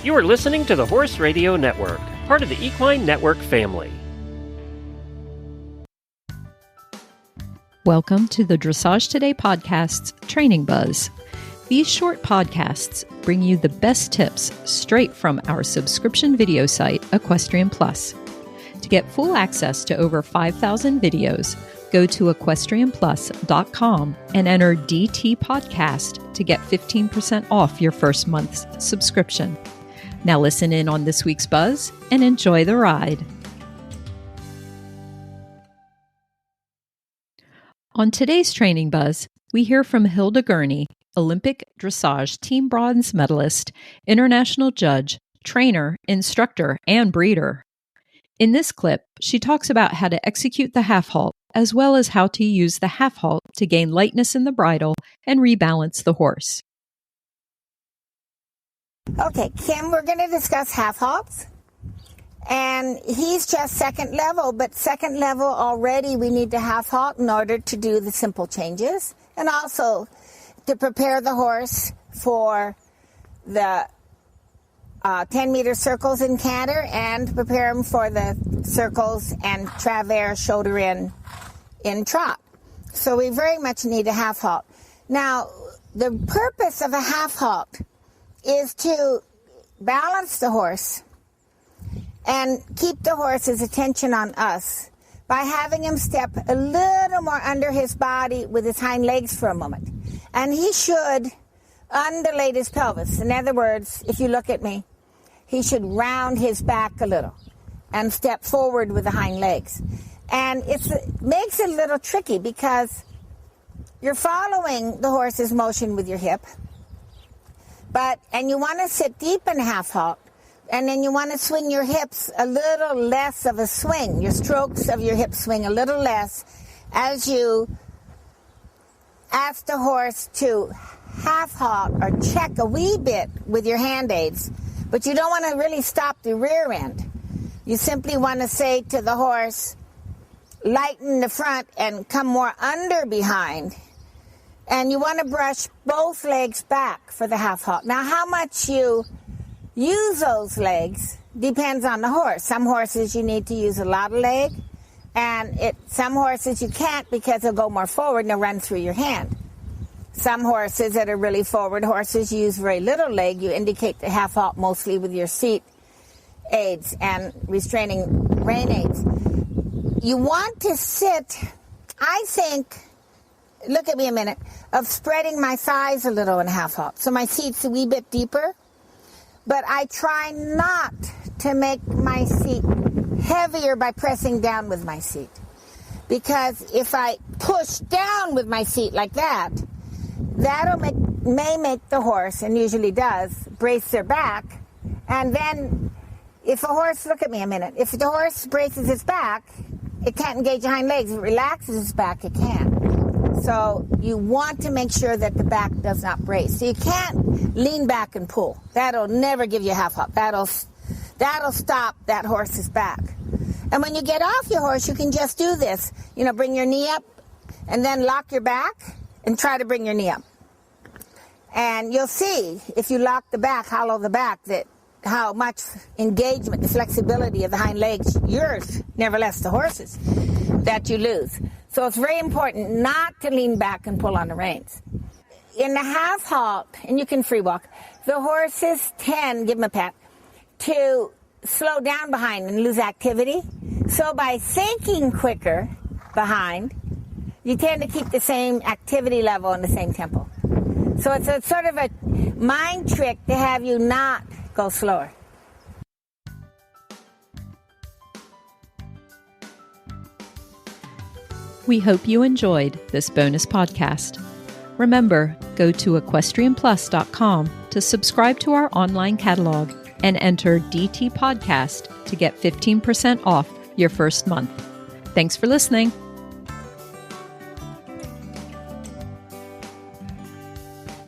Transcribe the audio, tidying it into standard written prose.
You are listening to the Horse Radio Network, part of the Equine Network family. Welcome to the Dressage Today podcast's Training Buzz. These short podcasts bring you the best tips straight from our subscription video site, Equestrian Plus. To get full access to over 5,000 videos, go to equestrianplus.com and enter DT Podcast to get 15% off your first month's subscription. Now listen in on this week's buzz and enjoy the ride. On today's Training Buzz, we hear from Hilda Gurney, Olympic dressage team bronze medalist, international judge, trainer, instructor, and breeder. In this clip, she talks about how to execute the half-halt, as well as how to use the half-halt to gain lightness in the bridle and rebalance the horse. Okay, Kim, we're going to discuss half-halts. And he's just second level, but second level already we need to half-halt in order to do the simple changes. And also to prepare the horse for the 10-meter circles in canter and prepare him for the circles and travers shoulder in trot. So we very much need a half-halt. Now, the purpose of a half-halt is to balance the horse and keep the horse's attention on us by having him step a little more under his body with his hind legs for a moment. And he should undulate his pelvis. In other words, if you look at me, he should round his back a little and step forward with the hind legs. And it makes it a little tricky because you're following the horse's motion with your hip, and you want to sit deep in half-halt, and then you want to swing your hips a little less of a swing, your strokes of your hips swing a little less as you ask the horse to half-halt or check a wee bit with your hand aids. But you don't want to really stop the rear end. You simply want to say to the horse, lighten the front and come more under behind. And you want to brush both legs back for the half-halt. Now, how much you use those legs depends on the horse. Some horses you need to use a lot of leg, and some horses you can't because they'll go more forward and they'll run through your hand. Some horses that are really forward horses use very little leg. You indicate the half-halt mostly with your seat aids and restraining rein aids. You want to sit, I think, look at me a minute, of spreading my thighs a little in half-halt. So my seat's a wee bit deeper, but I try not to make my seat heavier by pressing down with my seat. Because if I push down with my seat like that, may make the horse, and usually does, brace their back. And then if a horse, look at me a minute, if the horse braces its back, it can't engage the hind legs. If it relaxes its back, it can. So you want to make sure that the back does not brace. So you can't lean back and pull. That'll never give you a half-halt. That'll stop that horse's back. And when you get off your horse, you can just do this. Bring your knee up and then lock your back and try to bring your knee up. And you'll see, if you lock the back, hollow the back, that how much engagement, the flexibility of the hind legs, yours, nevertheless the horse's, that you lose. So it's very important not to lean back and pull on the reins. In the half-halt, and you can free walk, the horses tend, give them a pat, to slow down behind and lose activity. So by thinking quicker behind, you tend to keep the same activity level and the same tempo. So it's a sort of a mind trick to have you not go slower. We hope you enjoyed this bonus podcast. Remember, go to equestrianplus.com to subscribe to our online catalog and enter DT Podcast to get 15% off your first month. Thanks for listening.